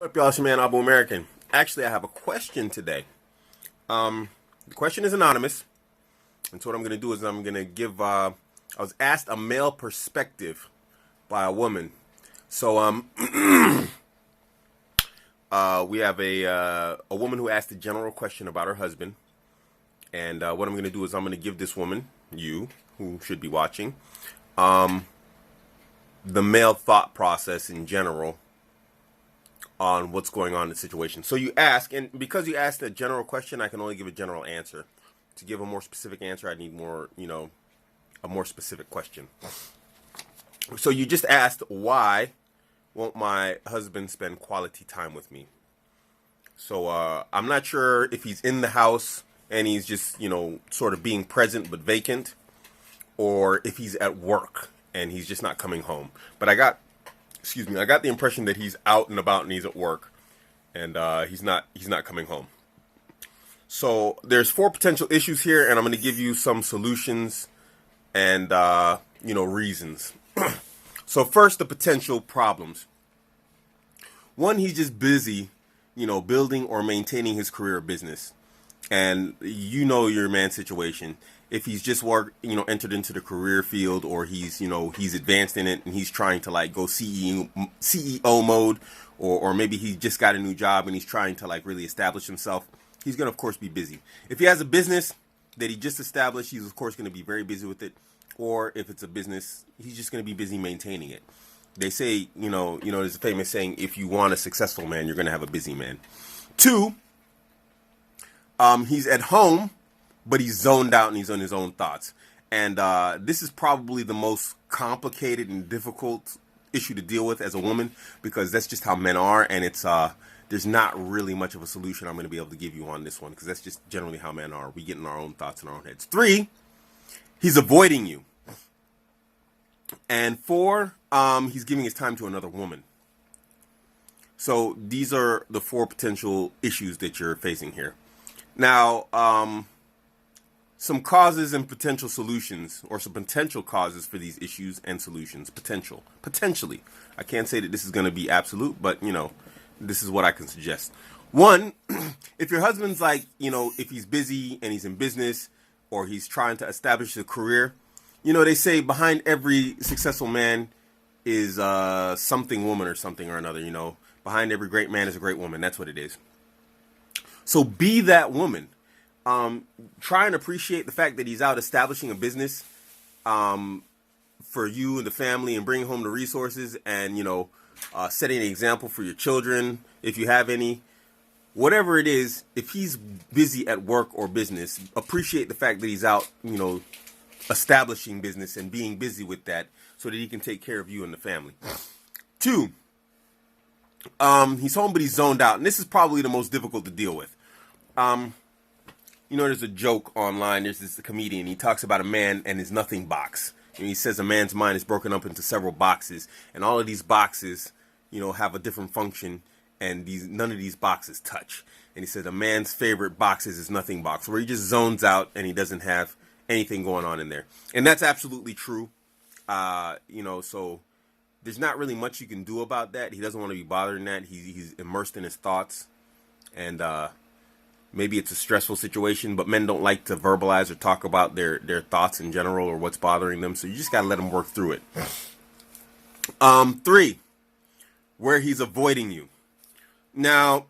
Up, y'all? It's your man Abuamerican. Actually, I have a question today. The question is anonymous, and so what I'm going to do is I'm going to give. I was asked a male perspective by a woman. So we have a woman who asked a general question about her husband, and what I'm going to do is I'm going to give this woman, you who should be watching, the male thought process in general on what's going on in the situation. So you ask, and because you asked a general question, I can only give a general answer. To give a more specific answer, I need more, a more specific question. So you just asked, why won't my husband spend quality time with me? So I'm not sure if he's in the house and he's just, sort of being present but vacant, or if he's at work and he's just not coming home. But I got the impression that he's out and about and he's at work, and he's not coming home. So there's 4 potential issues here, and I'm going to give you some solutions and reasons. So first, the potential problems. One, he's just busy, building or maintaining his career or business, and your man's situation. If he's just entered into the career field, or he's advanced in it and he's trying to go CEO mode, or maybe he just got a new job and he's trying to really establish himself, he's going to of course be busy. If he has a business that he just established, he's of course going to be very busy with it. Or if it's a business, he's just going to be busy maintaining it. They say, there's a famous saying, if you want a successful man, you're going to have a busy man. 2, he's at home, but he's zoned out and he's on his own thoughts. And this is probably the most complicated and difficult issue to deal with as a woman, because that's just how men are. And it's there's not really much of a solution I'm going to be able to give you on this one, because that's just generally how men are. We get in our own thoughts in our own heads. 3, he's avoiding you. And 4, he's giving his time to another woman. So these are the 4 potential issues that you're facing here. Now, some causes and potential solutions, or some potential causes for these issues and solutions. Potentially. I can't say that this is going to be absolute, but, this is what I can suggest. 1, if your husband's if he's busy and he's in business, or he's trying to establish a career, they say behind every successful man is something woman or something or another, Behind every great man is a great woman. That's what it is. So be that woman. Try and appreciate the fact that he's out establishing a business for you and the family, and bringing home the resources, and, setting an example for your children, if you have any. Whatever it is, if he's busy at work or business, appreciate the fact that he's out, establishing business and being busy with that, so that he can take care of you and the family. 2, he's home but he's zoned out, and this is probably the most difficult to deal with. There's a joke online. There's this comedian. He talks about a man and his nothing box. And he says a man's mind is broken up into several boxes, and all of these boxes, have a different function, and none of these boxes touch. And he said a man's favorite box is his nothing box, where he just zones out and he doesn't have anything going on in there. And that's absolutely true. So there's not really much you can do about that. He doesn't want to be bothered in that. He's immersed in his thoughts, and maybe it's a stressful situation, but men don't like to verbalize or talk about their thoughts in general, or what's bothering them. So you just got to let them work through it. 3, where he's avoiding you. Now,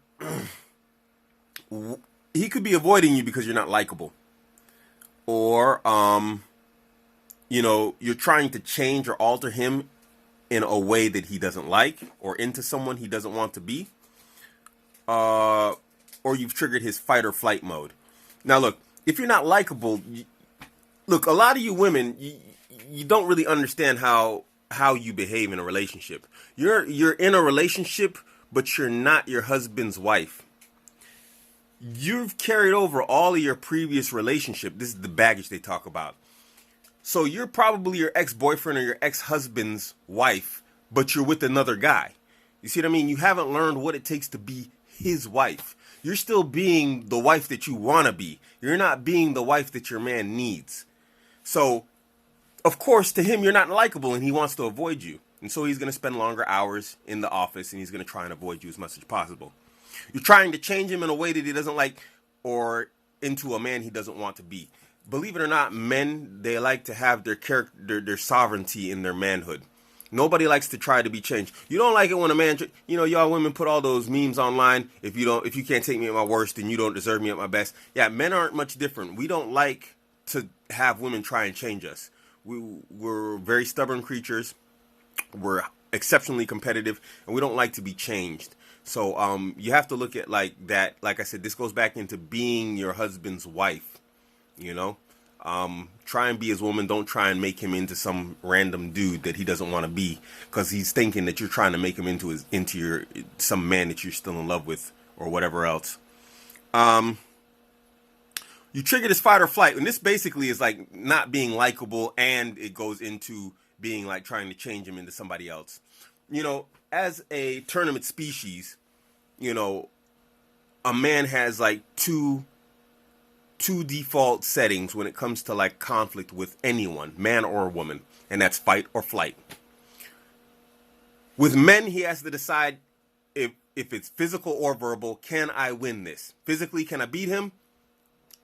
he could be avoiding you because you're not likable, or, you're trying to change or alter him in a way that he doesn't like, or into someone he doesn't want to be. Or you've triggered his fight or flight mode. Now, look, if you're not likable, a lot of you women, you don't really understand how you behave in a relationship. You're in a relationship, but you're not your husband's wife. You've carried over all of your previous relationship. This is the baggage they talk about. So you're probably your ex-boyfriend or your ex-husband's wife, but you're with another guy. You see what I mean? You haven't learned what it takes to be his wife. You're still being the wife that you want to be. You're not being the wife that your man needs. So, of course, to him, you're not likable and he wants to avoid you. And so he's going to spend longer hours in the office, and he's going to try and avoid you as much as possible. You're trying to change him in a way that he doesn't like, or into a man he doesn't want to be. Believe it or not, men, they like to have their character, their sovereignty in their manhood. Nobody likes to try to be changed. You don't like it when a man, y'all women put all those memes online. If you can't take me at my worst, then you don't deserve me at my best. Yeah, men aren't much different. We don't like to have women try and change us. We're very stubborn creatures. We're exceptionally competitive, and we don't like to be changed. So you have to look at like that. Like I said, this goes back into being your husband's wife. Try and be his woman. Don't try and make him into some random dude that he doesn't want to be, because he's thinking that you're trying to make him into some man that you're still in love with or whatever else. You trigger this fight or flight, and this basically is like not being likable, and it goes into being like trying to change him into somebody else. As a tournament species, a man has like two default settings when it comes to like conflict with anyone, man or woman, and that's fight or flight. With men, he has to decide if it's physical or verbal. Can I win this? Physically, can I beat him?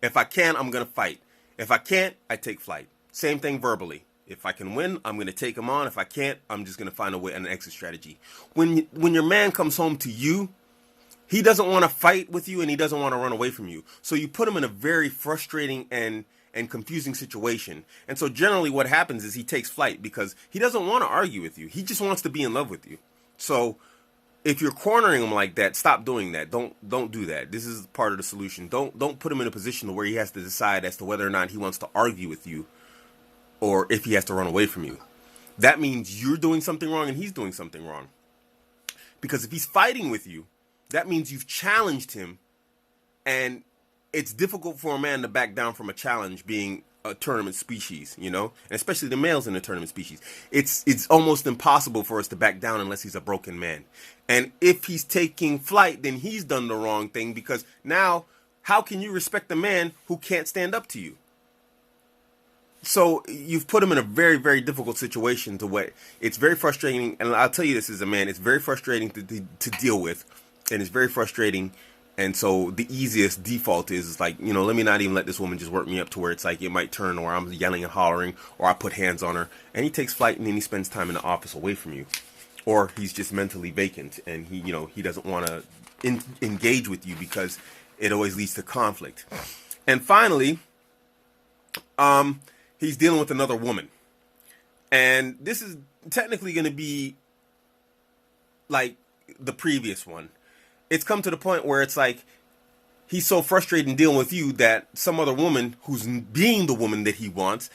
If I can, I'm going to fight. If I can't, I take flight. Same thing verbally. If I can win, I'm going to take him on. If I can't, I'm just going to find an exit strategy. When your man comes home to you, he doesn't want to fight with you, and he doesn't want to run away from you. So you put him in a very frustrating and confusing situation. And so generally what happens is he takes flight because he doesn't want to argue with you. He just wants to be in love with you. So if you're cornering him like that, stop doing that. Don't do that. This is part of the solution. Don't put him in a position where he has to decide as to whether or not he wants to argue with you, or if he has to run away from you. That means you're doing something wrong and he's doing something wrong. Because if he's fighting with you, that means you've challenged him, and it's difficult for a man to back down from a challenge, being a tournament species, and especially the males in the tournament species. It's almost impossible for us to back down unless he's a broken man. And if he's taking flight, then he's done the wrong thing, because now how can you respect a man who can't stand up to you? So you've put him in a very, very difficult situation to what it's very frustrating. And I'll tell you this as a man, it's very frustrating to deal with, and it's very frustrating. And so the easiest default is like, let me not even let this woman just work me up to where it's like it might turn, or I'm yelling and hollering, or I put hands on her, and he takes flight, and then he spends time in the office away from you, or he's just mentally vacant, and he doesn't want to engage with you because it always leads to conflict. And finally, he's dealing with another woman, and this is technically going to be like the previous one. It's come to the point where it's like he's so frustrated in dealing with you that some other woman who's being the woman that he wants,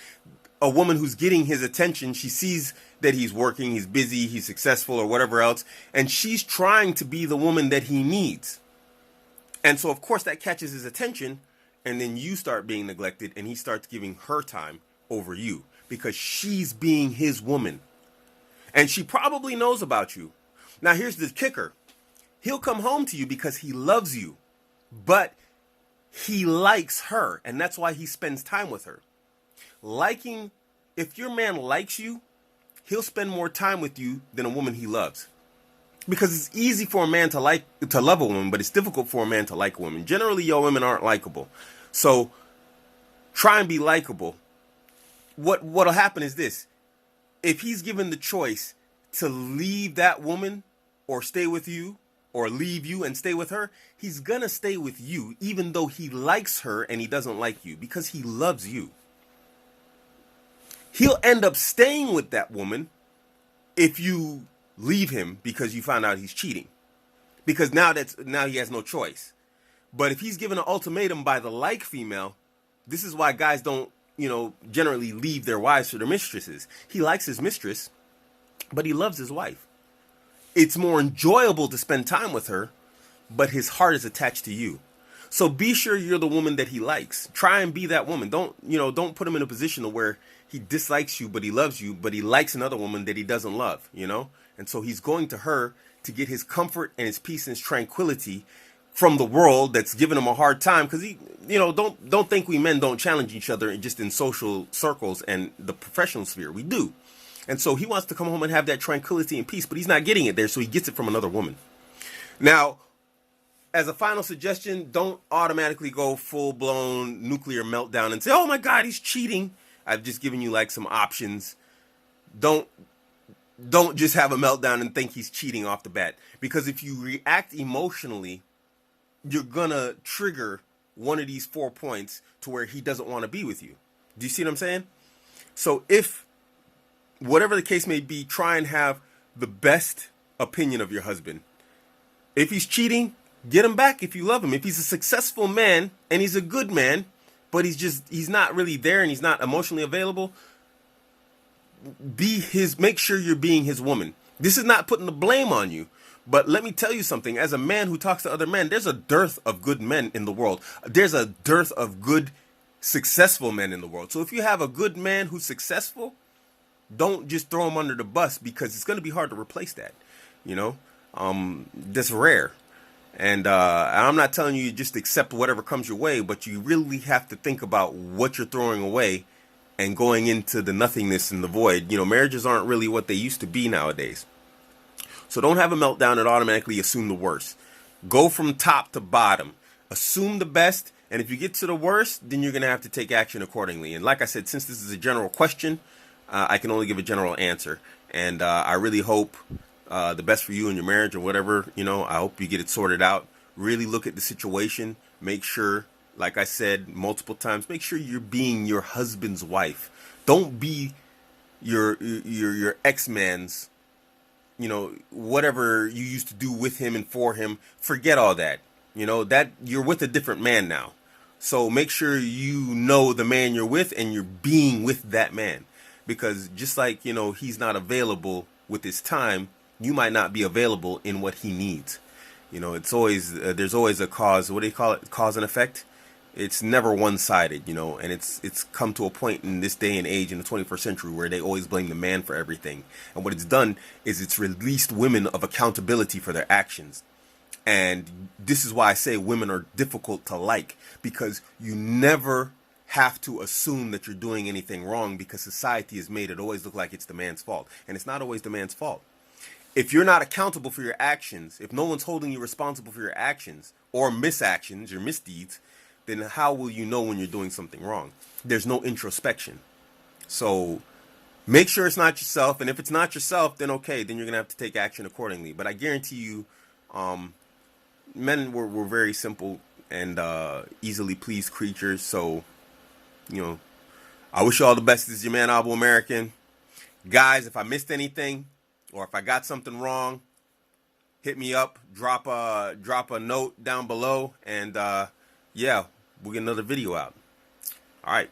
a woman who's getting his attention, she sees that he's working, he's busy, he's successful, or whatever else, and she's trying to be the woman that he needs. And so, of course, that catches his attention, and then you start being neglected, and he starts giving her time over you because she's being his woman. And she probably knows about you. Now, here's the kicker. He'll come home to you because he loves you, but he likes her, and that's why he spends time with her. If your man likes you, he'll spend more time with you than a woman he loves. Because it's easy for a man to love a woman, but it's difficult for a man to like a woman. Generally, your women aren't likable. So try and be likable. What'll happen is this. If he's given the choice to leave that woman or stay with you, or leave you and stay with her, he's gonna stay with you, even though he likes her and he doesn't like you, because he loves you. He'll end up staying with that woman if you leave him because you found out he's cheating, because now he has no choice. But if he's given an ultimatum by the like female, this is why guys don't, generally leave their wives for their mistresses. He likes his mistress, but he loves his wife. It's more enjoyable to spend time with her, but his heart is attached to you. So be sure you're the woman that he likes. Try and be that woman. Don't put him in a position where he dislikes you, but he loves you, but he likes another woman that he doesn't love, And so he's going to her to get his comfort and his peace and his tranquility from the world that's giving him a hard time. Because don't think we men don't challenge each other just in social circles and the professional sphere. We do. And so he wants to come home and have that tranquility and peace, but he's not getting it there, so he gets it from another woman. Now, as a final suggestion, don't automatically go full-blown nuclear meltdown and say, oh my God, he's cheating. I've just given you like some options. Don't just have a meltdown and think he's cheating off the bat. Because if you react emotionally, you're gonna trigger one of these 4 points to where he doesn't want to be with you. Do you see what I'm saying? So if, whatever the case may be, try and have the best opinion of your husband. If he's cheating, get him back if you love him. If he's a successful man and he's a good man, but he's not really there and he's not emotionally available, make sure you're being his woman. This is not putting the blame on you. But let me tell you something. As a man who talks to other men, there's a dearth of good men in the world. There's a dearth of good, successful men in the world. So if you have a good man who's successful, don't just throw him under the bus, because it's going to be hard to replace that. You know, that's rare. And I'm not telling you just accept whatever comes your way, but you really have to think about what you're throwing away and going into the nothingness and the void. You know, marriages aren't really what they used to be nowadays. So don't have a meltdown and automatically assume the worst. Go from top to bottom. Assume the best, and if you get to the worst, then you're going to have to take action accordingly. And like I said, since this is a general question, I can only give a general answer. And I really hope the best for you and your marriage or whatever. You know, I hope you get it sorted out. Really look at the situation. Make sure, like I said multiple times, make sure you're being your husband's wife. Don't be your ex-man's, you know, whatever you used to do with him and for him. Forget all that. You know, that you're with a different man now. So make sure you know the man you're with and you're being with that man. Because just like, you know, he's not available with his time, you might not be available in what he needs. You know, it's always, there's always a cause. What do you call it? Cause and effect. It's never one-sided, you know, and it's come to a point in this day and age in the 21st century where they always blame the man for everything. And what it's done is it's released women of accountability for their actions. And this is why I say women are difficult to like, because you never have to assume that you're doing anything wrong, because society has made it always look like it's the man's fault. And it's not always the man's fault. If you're not accountable for your actions, if no one's holding you responsible for your actions or misactions, your misdeeds, then how will you know when you're doing something wrong? There's no introspection. So make sure it's not yourself. And if it's not yourself, then okay, then you're going to have to take action accordingly. But I guarantee you, men were very simple and easily pleased creatures. So, you know, I wish you all the best. This is your man, Abuamerican. Guys, if I missed anything or if I got something wrong, hit me up, drop a note down below, and yeah, we'll get another video out. All right.